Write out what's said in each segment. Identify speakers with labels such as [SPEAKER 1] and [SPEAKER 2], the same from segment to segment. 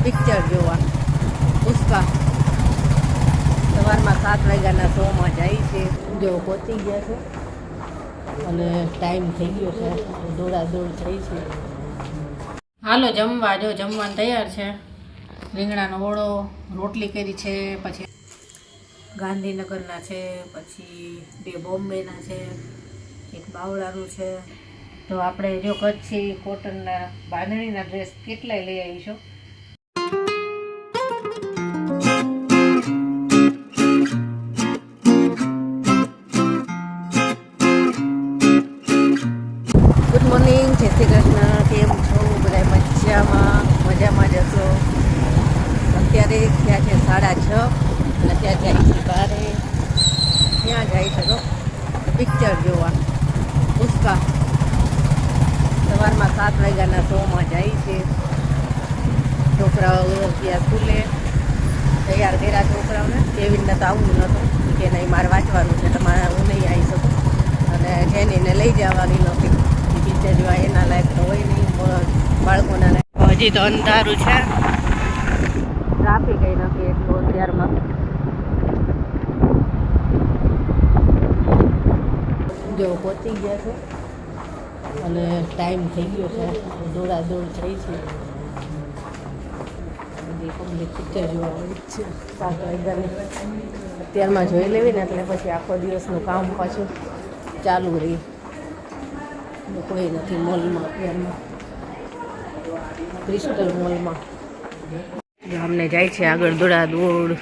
[SPEAKER 1] Picture જોવા પુષ્પા સવારમાં 7 વાગ્યાના શોમાં જાય છે. જો પહોંચી ગયા છે અને ટાઈમ થઈ ગયો છે, દોડાદોડ થઈ છે. હાલો જમવા, જો જમવાનું તૈયાર છે. રીંગણાનો ઓળો, રોટલી કરી છે, પછી ગાંધીનગરના છે, પછી 2 બોમ્બેના છે, એક બાવળાનું છે. તો આપણે જો કચ્છી કોટનના બાંધણીના ડ્રેસ કેટલાય લઈ આવીશું. ગુડ મોર્નિંગ, જય શ્રી કૃષ્ણ. કેમ છો બધા? મજામાં જશો. અત્યારે થયા છે 6:30 અને ત્યાં જાય છે બારે. ત્યાં જાય છે તો પિક્ચર જોવા પુષ્પા સવારમાં 7 વાગ્યાના શોમાં જાય છે. છોકરાઓ ત્યાં સ્કૂલે તૈયાર કર્યા છોકરાઓને. કેવીને તો આવવું નહોતું કે નહીં, મારે વાંચવાનું છે, તમારે હું નહીં આવી શકું. અને જેનીને લઈ જવાની નહોતી. પિક્ચર જોવા એના લાયક તો હોય નહીં, બાળકોના લાયક. હજી તો અંધારું છે, ટ્રાફિક કંઈ નથી એટલું અત્યારમાં. જો પહોંચી ગયા છે અને ટાઈમ થઈ ગયો છે, દોડાદોડ થઈ છે. બધી પબ્લિક પિક્ચર જોવા આવી છે 7 વાગ્યાની. અત્યારમાં જોઈ લેવી ને એટલે પછી આખો દિવસનું કામ પાછું ચાલુ રહી. કોઈ નથી મોલમાં અત્યારમાં, ક્રિસ્ટલ મોલમાં. અમને જાય છે આગળ દોડાદોડ.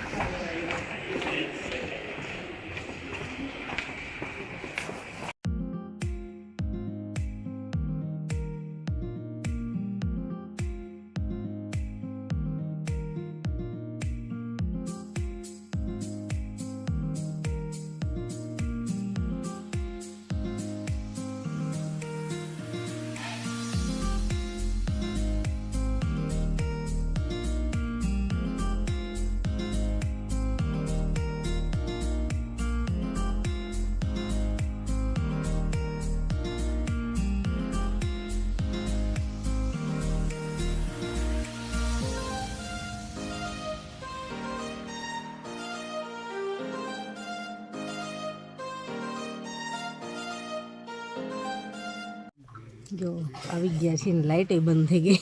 [SPEAKER 1] જો આવી ગયા છે ને લાઇટે બંધ થઈ ગઈ.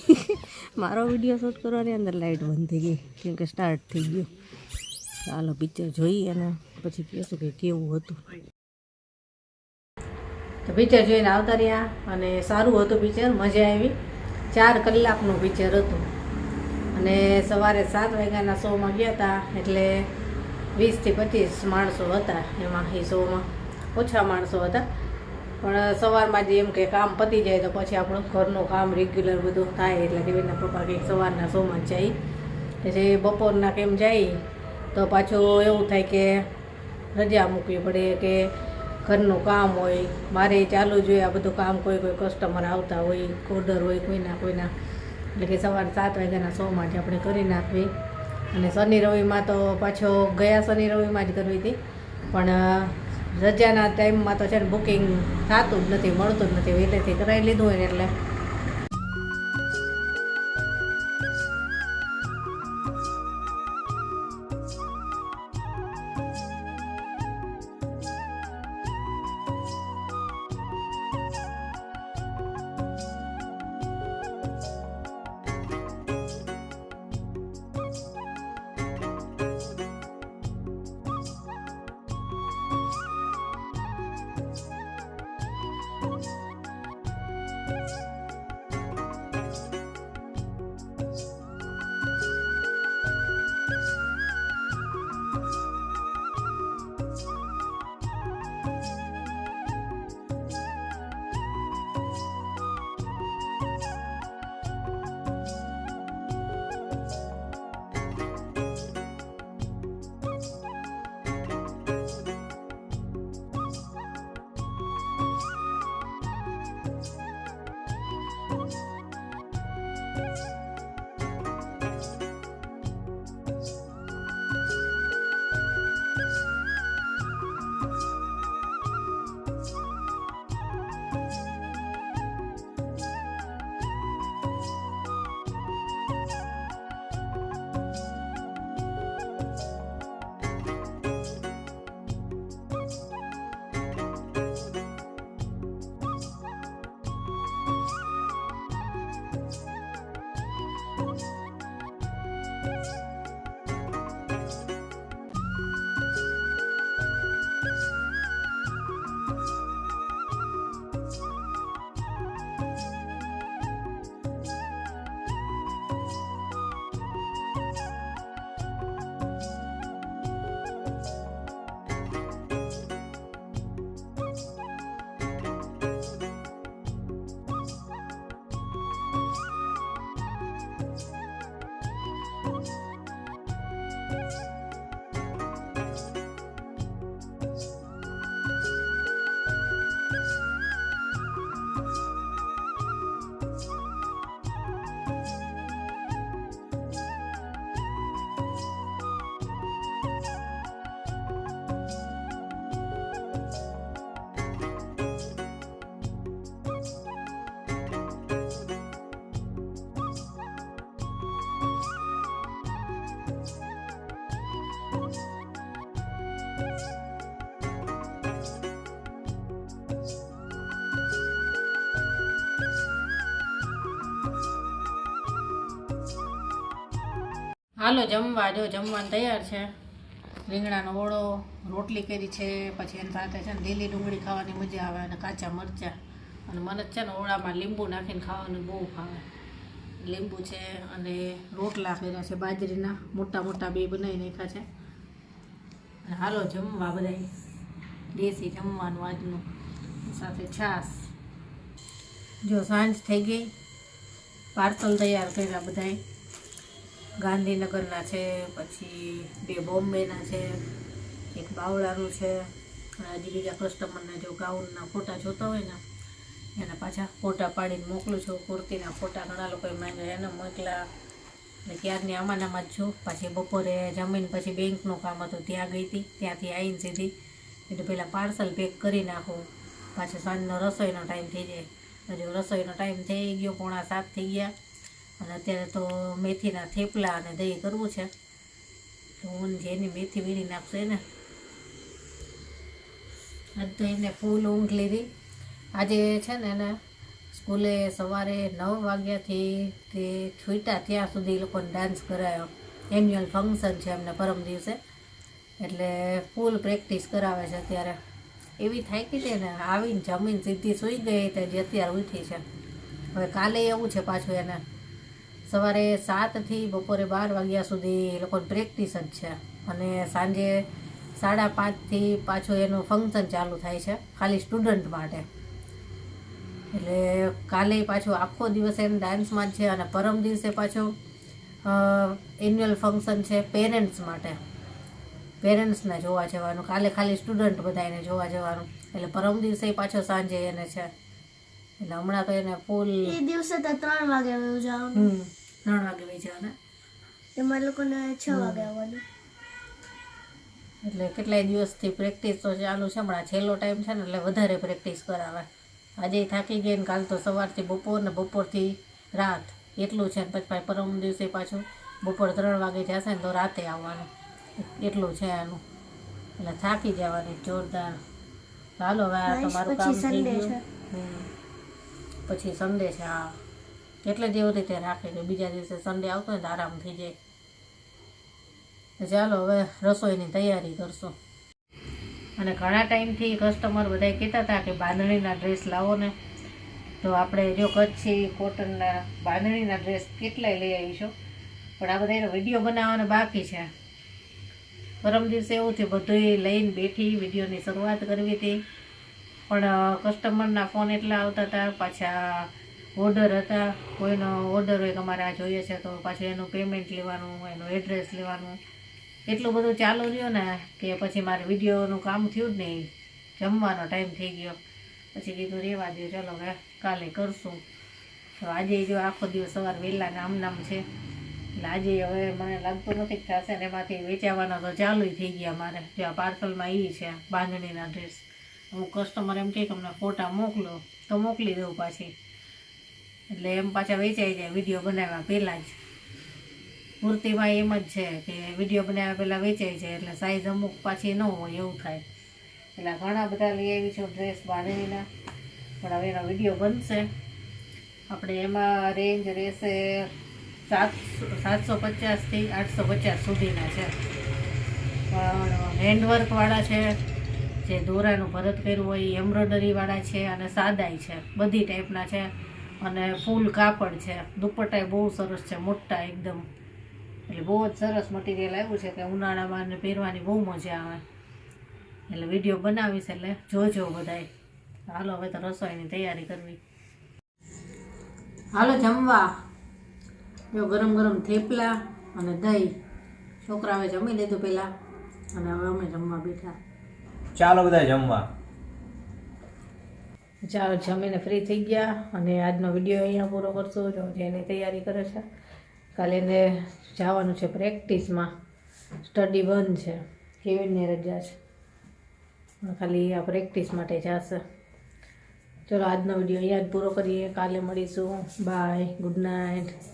[SPEAKER 1] મારો વિડીયો શૂટ કરવાની અંદર લાઇટ બંધ થઈ ગઈ કેમ કે સ્ટાર્ટ થઈ ગયું. ચાલો પિક્ચર જોઈએ અને પછી કહેશું કે કેવું હતું. તો પિક્ચર જોઈને આવતા રહ્યા અને સારું હતું પિક્ચર, મજા આવી. 4 કલાકનું પિક્ચર હતું અને સવારે 7 વાગ્યાના શોમાં ગયા હતા એટલે 20 થી 25 માણસો હતા. એમાં એ શોમાં ઓછા માણસો હતા, પણ સવારમાં જે એમ કે કામ પતી જાય તો પછી આપણું ઘરનું કામ રેગ્યુલર બધું થાય. એટલે દેવીના પપ્પા કંઈક સવારના શોમાં જાય, પછી બપોરના કેમ જાય તો પાછું એવું થાય કે રજા મૂકવી પડે કે ઘરનું કામ હોય, મારે ચાલુ જોઈએ આ બધું કામ. કોઈ કસ્ટમર આવતા હોય, ઓર્ડર હોય કોઈના. એટલે કે સવારે 7 વાગ્યાના શોમાં જ આપણે કરી નાખવી. અને શનિ રવિમાં તો પાછો ગયા શનિ રવિમાં જ કરવી હતી, પણ રજાના ટાઈમમાં તો છે ને બુકિંગ થતું જ નથી, મળતું જ નથી. વહેલેથી કરાવી લીધું હોય ને એટલે. હાલો જમવા, જો જમવાનું તૈયાર છે. રીંગણાનો ઓળો, રોટલી કરી છે, પછી એની સાથે છે ને લીલી ડુંગળી ખાવાની મજા આવે અને કાચા મરચાં. અને મને છે ને ઓળામાં લીંબુ નાખીને ખાવાનું બહુ ભાવે. લીંબુ છે અને રોટલા કર્યા છે બાજરીના, મોટા મોટા 2 બનાવી નાખ્યા છે. અને હાલો જમવા બધાય, દેશી જમવાનું આજનું, સાથે છાશ. જો સાંજ થઈ ગઈ, પાર્સલ તૈયાર કર્યા બધાય. ગાંધીનગરના છે, પછી 2 બોમ્બેના છે, એક બાવળાનું છે. અને હજી બીજા કસ્ટમરને જો ગાઉનના ફોટા જોતા હોય ને એના પાછા ફોટા પાડીને મોકલું છું. કુર્તીના ફોટા ઘણા લોકોએ માંગ્યા, એને મોકલા. એટલે ત્યારની આમાં જ છું. પાછી બપોરે જમીન પછી બેંકનું કામ હતું, ત્યાં ગઈ હતી. ત્યાંથી આવીને સીધી એટલે પહેલાં પાર્સલ પેક કરી નાખું, પાછો સાંજનો રસોઈનો ટાઈમ થઈ જાય. હજુ રસોઈનો ટાઈમ થઈ ગયો, 6:45 થઈ ગયા. અને અત્યારે તો મેથીના થેપલા અને દહીં કરવું છે. તો હું જેની મેથી વીણી નાખશે ને, આજ તો એને ફૂલ ઊંઘ લીધી. આજે છે ને એને સ્કૂલે સવારે 9 વાગ્યાથી તે છૂટ્યા ત્યાં સુધી એ લોકોને ડાન્સ કરાયો. એન્યુઅલ ફંક્શન છે એમને પરમ દિવસે, એટલે ફૂલ પ્રેક્ટિસ કરાવે છે અત્યારે. એવી થાકી હતી ને, આવીને જમીન સીધી સૂઈ ગઈ તો જે અત્યારે ઉઠી છે. હવે કાલે એવું છે પાછું, એને સવારે 7થી બપોરે 12 વાગ્યા સુધી એ લોકોની પ્રેક્ટિસ જ છે. અને સાંજે 5:30થી પાછું એનું ફંક્શન ચાલુ થાય છે, ખાલી સ્ટુડન્ટ માટે. એટલે કાલે પાછું આખો દિવસ એને ડાન્સમાં જ છે. અને પરમ દિવસે પાછું એન્યુઅલ ફંક્શન છે પેરેન્ટ્સ માટે, પેરેન્ટ્સને જોવા જવાનું. કાલે ખાલી સ્ટુડન્ટ બધાને જોવા જવાનું. એટલે પરમ દિવસે પાછો સાંજે એને છે. એટલે હમણાં તો એને ફૂલ
[SPEAKER 2] એ દિવસે તો 3 વાગે જવાનું.
[SPEAKER 1] 3 વાગે વહી જવાના,
[SPEAKER 2] એમાં લોકોને 6 વાગે આવવાનું.
[SPEAKER 1] એટલે કેટલાય દિવસથી પ્રેક્ટિસ તો ચાલુ છે. હમણાં છેલ્લો ટાઈમ છે ને એટલે વધારે પ્રેક્ટિસ કરાવે. આજે થાકી ગઈ ને કાલ તો સવારથી બપોર ને બપોરથી રાત એટલું છે. ને પછી પરમ દિવસે પાછું બપોર 3 વાગે જશે ને તો રાતે આવવાનું, એટલું છે એનું. એટલે થાકી જવાની જોરદાર. ચાલો હવે આ તમારું કામ થઈ ગયું. પછી સન્ડે છે. હા, એટલે જ એવી રીતે રાખે કે બીજા દિવસે સન્ડે આવતો હોય તો આરામ થઈ જાય. ચાલો હવે રસોઈની તૈયારી કરશું. અને ઘણા ટાઈમથી કસ્ટમર બધા કહેતા હતા કે બાંધણીના ડ્રેસ લાવો ને, તો આપણે જો કચ્છી કોટનના બાંધણીના ડ્રેસ કેટલાય લઈ આવીશું. પણ આ બધા એનો વિડીયો બનાવવાનો બાકી છે. પરમ દિવસે એવું થયું, બધું લઈને બેઠી, વિડીયોની શરૂઆત કરવી હતી. પણ કસ્ટમરના ફોન એટલા આવતા હતા, પાછા ઓર્ડર હતા. કોઈનો ઓર્ડર હોય કે અમારે આ જોઈએ છે, તો પાછું એનું પેમેન્ટ લેવાનું, એનું એડ્રેસ લેવાનું, એટલું બધું ચાલુ રહ્યું ને કે પછી મારે વિડીયોનું કામ થયું જ નહીં. જમવાનો ટાઈમ થઈ ગયો. પછી કીધું રહેવા દો, ચાલો હવે કાલે કરશું. તો આજે જો આખો દિવસ સવાર વહેલા નામ છે. એટલે આજે હવે મને લાગતું નથી કે થશે ને. એમાંથી વેચાવાના તો ચાલુ થઈ ગયા મારે. જો આ પાર્સલમાં એ છે બાંધણીના ડ્રેસ. અમુક કસ્ટમર એમ કહે કે અમને ફોટા મોકલો, તો મોકલી દઉં પાછી. એટલે એમ પાછા વેચાઈ જાય વિડીયો બનાવ્યા પહેલાં જ. કુર્તીમાં એમ જ છે કે વિડીયો બનાવ્યા પહેલાં વેચાઈ જાય, એટલે સાઈઝ અમુક પાછી ન હોય એવું થાય. એટલે ઘણા બધા લઈ આવી છું ડ્રેસ બાંધણીના. પણ હવે એનો વિડીયો બનશે. આપણે એમાં રેન્જ રહેશે 750થી 850 સુધીના છે. પણ હેન્ડવર્કવાળા છે, જે દોરાનું ભરત કર્યું હોય, એમ્બ્રોઇડરીવાળા છે, અને સાદાઈ છે, બધી ટાઈપના છે. અને ફૂલ કાપડ છે. દુપટ્ટા બહુ સરસ છે, મોટા એકદમ. એટલે બહુ જ સરસ મટીરિયલ આવ્યું છે કે ઉનાળામાં ને પહેરવાની બહુ મજા આવે. એટલે વિડીયો બનાવીશ, એટલે જોજો બધાય. હાલો હવે તો રસોઈની તૈયારી કરવી. હાલો જમવા. જો ગરમ ગરમ થેપલા અને દહીં. છોકરાઓએ જમી લીધું પહેલાં, અને હવે અમે જમવા બેઠા.
[SPEAKER 3] ચાલો બધા જમવા.
[SPEAKER 1] ચાલો જમીને ફ્રી થઈ ગયા. અને આજનો વિડીયો અહીંયા પૂરો કરશું. જો જેની તૈયારી કરે છે, કાલે એને જવાનું છે પ્રેક્ટિસમાં. સ્ટડી બંધ છે, કેવીની રજા છે, ખાલી આ પ્રેક્ટિસ માટે જશે. ચલો આજનો વિડીયો અહીંયા જ પૂરો કરીએ. કાલે મળીશું. Bye, good night.